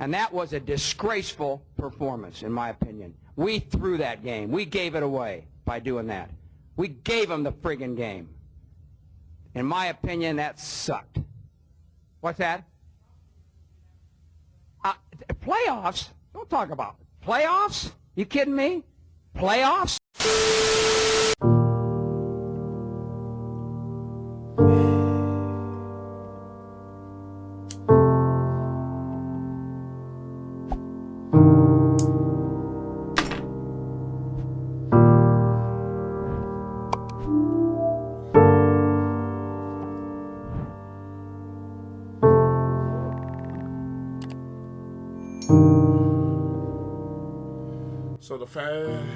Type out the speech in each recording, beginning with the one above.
And that was a disgraceful performance, in my opinion. We threw that game. We gave it away by doing that. We gave them the friggin' game. In my opinion, that sucked. What's that? Playoffs? Don't talk about it. Playoffs? You kidding me? Playoffs? So the fan,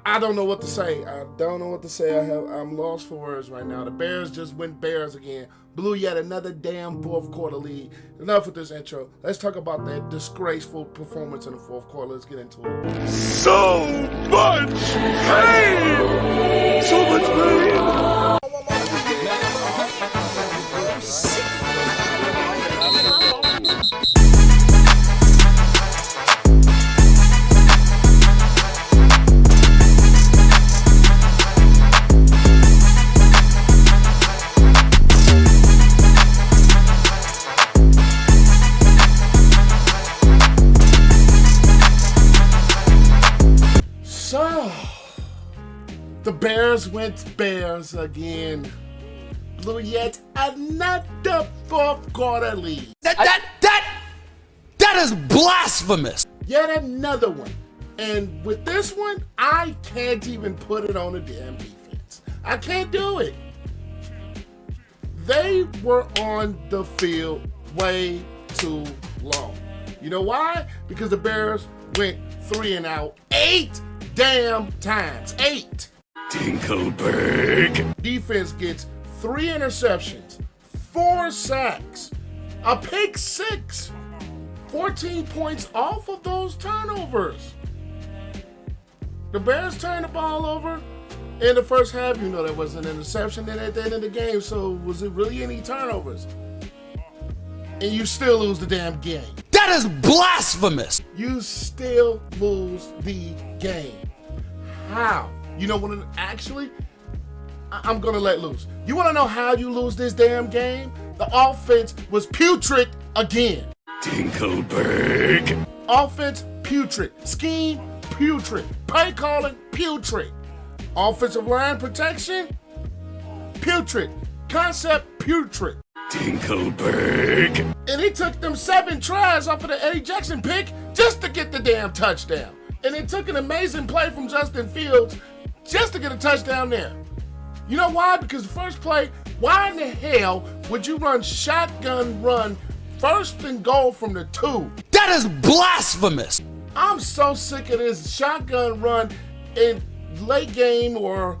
I don't know what to say. I don't know what to say. I'm lost for words right now. The Bears just went Bears again. Blew yet another damn fourth quarter lead. Enough with this intro. Let's talk about that disgraceful performance in the fourth quarter. Let's get into it. So much pain! So much pain! The Bears went Bears again. Blew yet another fourth quarter lead. That is blasphemous. Yet another one. And with this one, I can't even put it on the damn defense. I can't do it. They were on the field way too long. You know why? Because the Bears went 3 and out 8 damn times. 8. Dinkelberg. Defense gets 3 interceptions, 4 sacks, a pick 6, 14 points off of those turnovers. The Bears turned the ball over in the first half. You know there was an interception at the end of the game, so was it really any turnovers? And you still lose the damn game. That is blasphemous. You still lose the game. How? You know what? Actually, I'm going to let loose. You want to know how you lose this damn game? The offense was putrid again. Dinkelberg. Offense, putrid. Scheme, putrid. Play calling, putrid. Offensive line protection, putrid. Concept, putrid. Dinkelberg. And he took them 7 tries off of the Eddie Jackson pick just to get the damn touchdown. And it took an amazing play from Justin Fields just to get a touchdown there. You know why? Because the first play, why in the hell would you run shotgun run 1st and goal from the 2? That is blasphemous. I'm so sick of this shotgun run in late game, or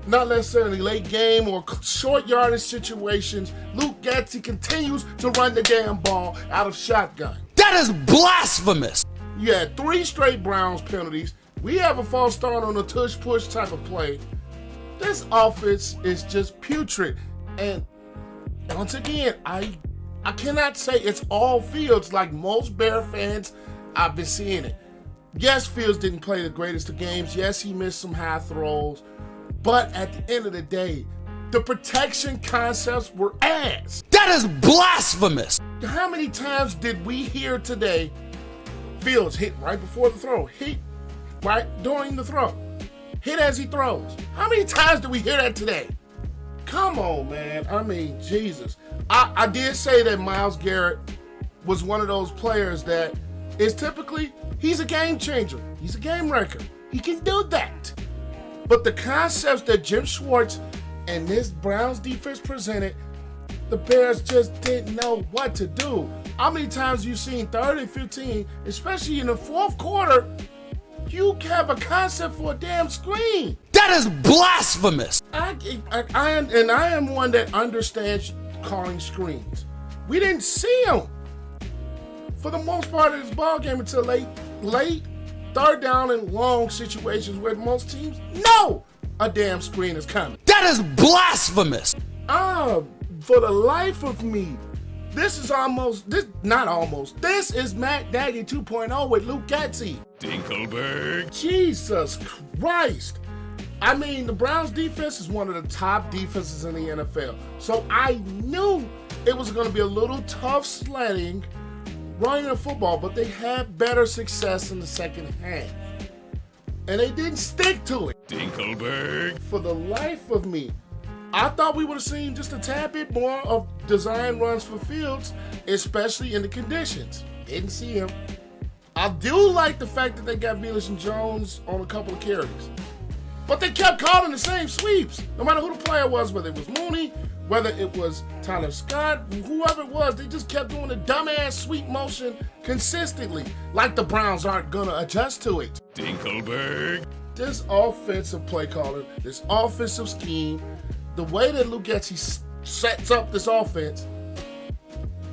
not necessarily late game, or short yardage situations. Luke Getsy continues to run the damn ball out of shotgun. That is blasphemous. You had 3 straight Browns penalties. We have a false start on a tush-push type of play. This offense is just putrid. And once again, I cannot say it's all Fields like most Bear fans. I've been seeing it. Yes, Fields didn't play the greatest of games. Yes, he missed some high throws. But at the end of the day, the protection concepts were ass. That is blasphemous. How many times did we hear today Fields hit right before the throw, hit right during the throw, hit as he throws? How many times did we hear that today? Come on, man. I mean, Jesus. I did say that Myles Garrett was one of those players that is typically, he's a game changer. He's a game wrecker. He can do that. But the concepts that Jim Schwartz and this Browns defense presented, the Bears just didn't know what to do. How many times you seen 3rd and 15, especially in the fourth quarter, you have a concept for a damn screen? That is blasphemous. I am one that understands calling screens. We didn't see them for the most part of this ball game until late 3rd down and long situations where most teams know a damn screen is coming. That is blasphemous. For the life of me, This is this is Matt Nagy 2.0 with Luke Getsy. Dinkelberg. Jesus Christ. I mean, the Browns defense is one of the top defenses in the NFL. So I knew it was going to be a little tough sledding running the football, but they had better success in the second half. And they didn't stick to it. Dinkelberg. For the life of me, I thought we would have seen just a tad bit more of design runs for Fields, especially in the conditions. Didn't see him. I do like the fact that they got Myles and Jones on a couple of carries. But they kept calling the same sweeps, no matter who the player was, whether it was Mooney, whether it was Tyler Scott, whoever it was, they just kept doing the dumbass sweep motion consistently, like the Browns aren't gonna adjust to it. Dinkelberg. This offensive play calling, this offensive scheme, the way that Luke Getsy sets up this offense,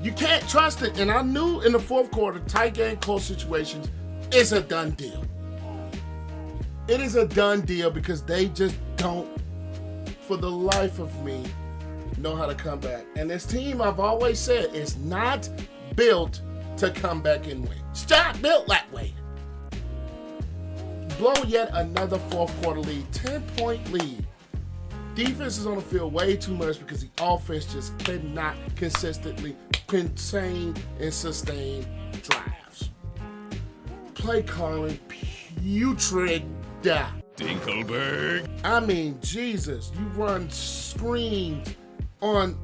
you can't trust it. And I knew in the fourth quarter, tight game, close situations, it's a done deal. It is a done deal because they just don't, for the life of me, know how to come back. And this team, I've always said, is not built to come back and win. It's not built that way. Blow yet another fourth quarter lead, 10-point lead. Defense is on the field way too much because the offense just cannot consistently contain and sustain drives. Play calling putrid. Dinkelberg. I mean, Jesus, you run screens on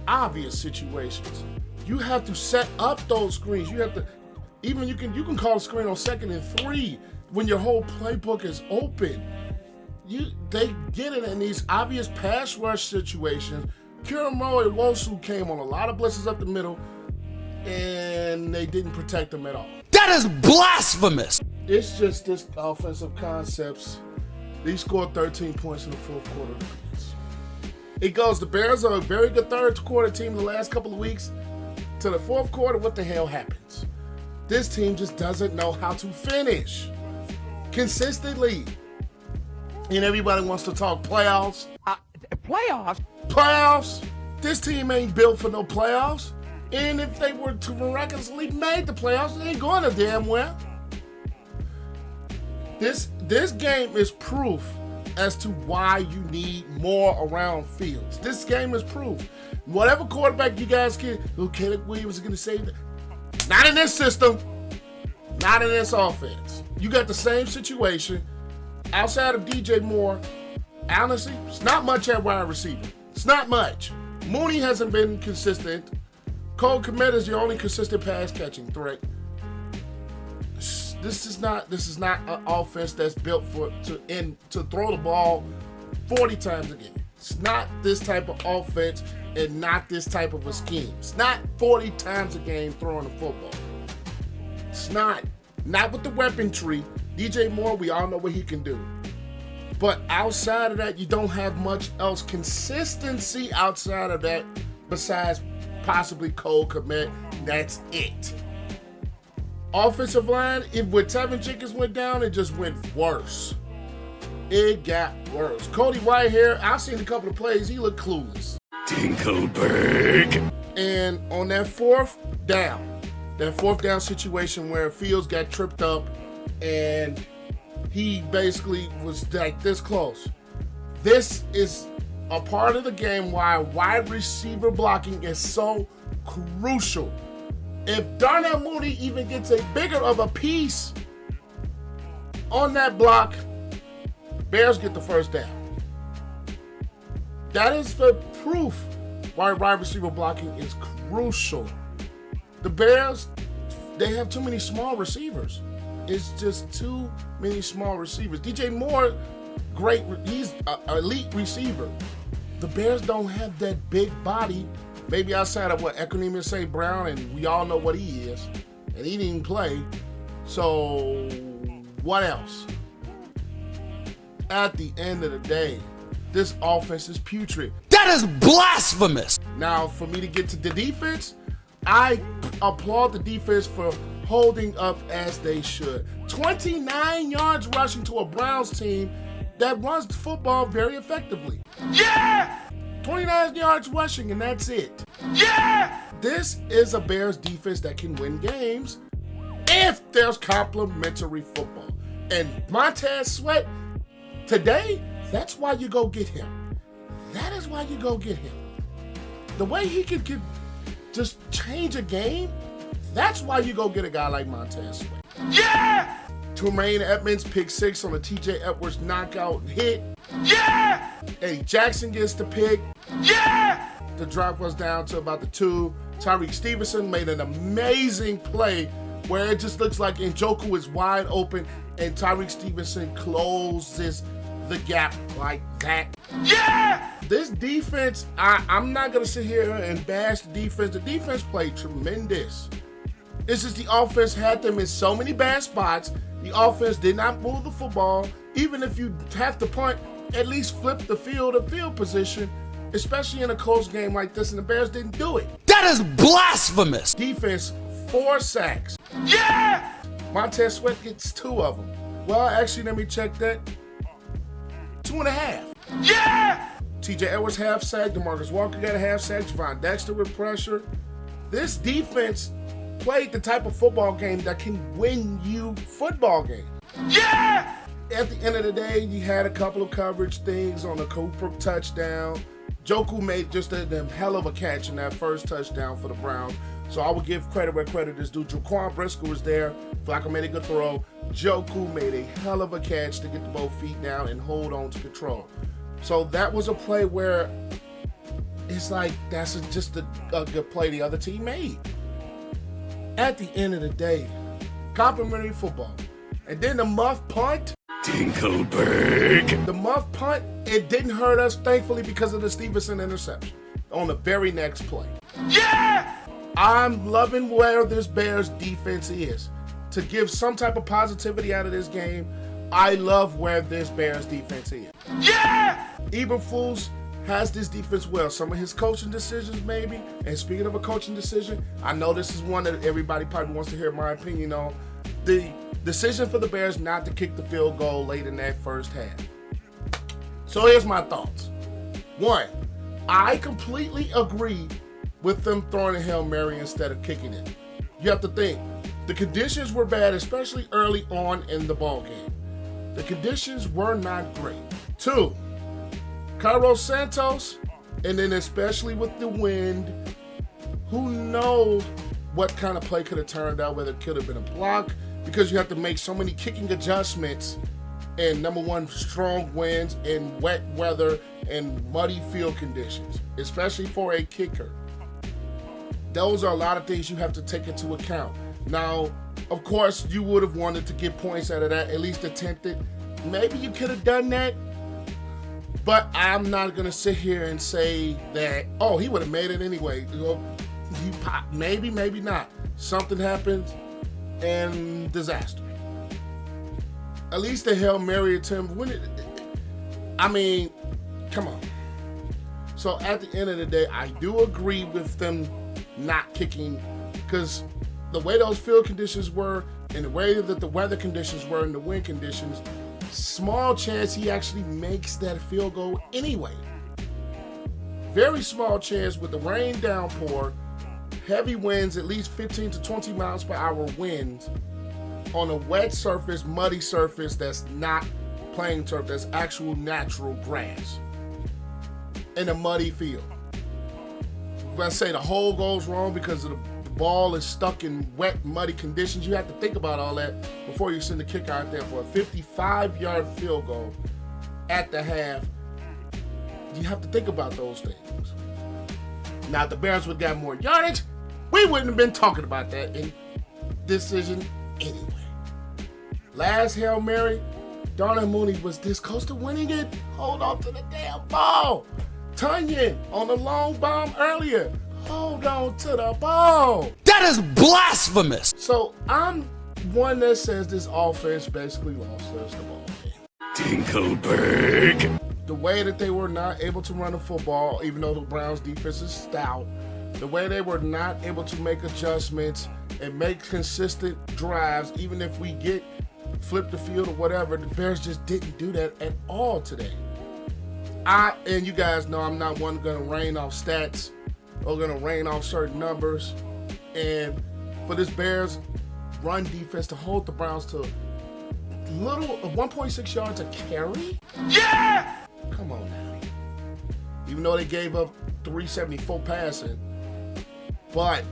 obvious situations. You have to set up those screens. You have to, even you can call a screen on 2nd and 3 when your whole playbook is open. They get it in these obvious pass rush situations. Kiramoe and Wosu came on a lot of blitzes up the middle, and they didn't protect them at all. That is blasphemous. It's just this offensive concepts. They scored 13 points in the fourth quarter. It goes, the Bears are a very good third quarter team the last couple of weeks. To the fourth quarter, what the hell happens? This team just doesn't know how to finish consistently. And everybody wants to talk playoffs. Playoffs? Playoffs? This team ain't built for no playoffs. And if they were to miraculously make the playoffs, they ain't going to damn well. This game is proof as to why you need more around Fields. This game is proof. Whatever quarterback you guys can, Caleb Williams is going to say, not in this system, not in this offense. You got the same situation. Outside of DJ Moore, honestly, it's not much at wide receiver. It's not much. Mooney hasn't been consistent. Kmet is the only consistent pass catching threat. This is not an offense that's built to throw the ball 40 times a game. It's not this type of offense and not this type of a scheme. It's not 40 times a game throwing the football. It's not with the weaponry. DJ Moore, we all know what he can do. But outside of that, you don't have much else consistency outside of that besides possibly Kmet. That's it. Offensive line, when Tevin Jenkins went down, it just went worse. It got worse. Cody Whitehair, I've seen a couple of plays. He looked clueless. Dinkelberg. And on that fourth down situation where Fields got tripped up and he basically was like this close. This is a part of the game why wide receiver blocking is so crucial. If Darnell Mooney even gets a bigger of a piece on that block, Bears get the first down. That is the proof why wide receiver blocking is crucial. The Bears, they have too many small receivers. It's just too many small receivers. DJ Moore, great, he's an elite receiver. The Bears don't have that big body, maybe outside of what Equanimeous St. Brown, and we all know what he is, and he didn't play. So what else? At the end of the day, this offense is putrid. That is blasphemous. Now, for me to get to the defense, I applaud the defense for holding up as they should. 29 yards rushing to a Browns team that runs the football very effectively. Yeah! 29 yards rushing, and that's it. Yeah! This is a Bears defense that can win games if there's complementary football. And Montez Sweat, today, that's why you go get him. That is why you go get him. The way he could just change a game, that's why you go get a guy like Montez Sweat. Yeah! Tremaine Edmunds pick 6 on a TJ Edwards knockout hit. Yeah! Eddie Jackson gets the pick. Yeah! The drop was down to about the 2. Tyreek Stevenson made an amazing play where it just looks like Njoku is wide open and Tyreek Stevenson closes the gap like that. Yeah! This defense, I'm not going to sit here and bash the defense. The defense played tremendous. It's just the offense had them in so many bad spots. The offense did not move the football. Even if you have to punt, at least flip the field position, especially in a close game like this, and the Bears didn't do it. That is blasphemous. Defense, 4 sacks. Yeah! Montez Sweat gets 2 of them. Well, actually, let me check that. 2.5. Yeah! TJ Edwards half sack. DeMarcus Walker got a half sack. Javon Dexter with pressure. This defense played the type of football game that can win you football games. Yeah! At the end of the day, you had a couple of coverage things on the Cooper touchdown. Njoku made just a hell of a catch in that first touchdown for the Browns. So I would give credit where credit is due. Jaquan Brisker was there. Flacco made a good throw. Njoku made a hell of a catch to get the both feet down and hold on to control. So that was a play where it's like that's just a good play the other team made. At the end of the day, complimentary football. And then the muff punt. Dinkelberg. The muff punt, it didn't hurt us, thankfully, because of the Stevenson interception on the very next play. Yeah! I'm loving where this Bears defense is. To give some type of positivity out of this game, I love where this Bears defense is. Yeah! Eberflus has this defense well. Some of his coaching decisions, maybe. And speaking of a coaching decision, I know this is one that everybody probably wants to hear my opinion on. The decision for the Bears not to kick the field goal late in that first half. So here's my thoughts. 1, I completely agree with them throwing a Hail Mary instead of kicking it. You have to think, the conditions were bad, especially early on in the ball game. The conditions were not great. 2, Carlos Santos, and then especially with the wind, who knows what kind of play could have turned out, whether it could have been a block, because you have to make so many kicking adjustments and number 1, strong winds and wet weather and muddy field conditions, especially for a kicker. Those are a lot of things you have to take into account. Now, of course, you would have wanted to get points out of that, at least attempt it. Maybe you could have done that, but I'm not going to sit here and say that, oh, he would have made it anyway. You know, maybe, maybe not. Something happens and disaster. At least the Hail Mary attempt, I mean, come on. So at the end of the day, I do agree with them not kicking, because the way those field conditions were and the way that the weather conditions were and the wind conditions, small chance he actually makes that field goal anyway. Very small chance with the rain downpour, heavy winds, at least 15 to 20 miles per hour winds on a wet surface, muddy surface that's not playing turf, that's actual natural grass in a muddy field. Let's say the hole goes wrong because of the ball is stuck in wet, muddy conditions. You have to think about all that before you send the kicker out there for a 55-yard field goal at the half. You have to think about those things. Now, if the Bears would have got more yardage, we wouldn't have been talking about that in decision anyway. Last Hail Mary, Darnell Mooney was this close to winning it. Hold on to the damn ball. Tunyon on the long bomb earlier. Hold on to the ball. That is blasphemous. So I'm one that says this offense basically lost us the ball game. Dinkelberg. The way that they were not able to run the football, even though the Browns defense is stout, the way they were not able to make adjustments and make consistent drives, even if we flip the field or whatever, the Bears just didn't do that at all today. And you guys know I'm not one going to rain off stats or going to rain off certain numbers. And for this Bears run defense to hold the Browns to little of 1.6 yards a carry? Yeah! Come on now. Even though they gave up 374 passing, but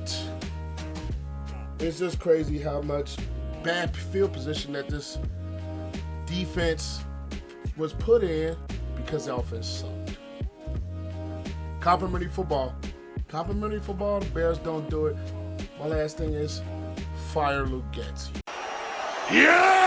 it's just crazy how much bad field position that this defense was put in because the offense sucked. Complimentary football. Complimentary football, the Bears don't do it. My last thing is fire Luke Getsy. Yeah!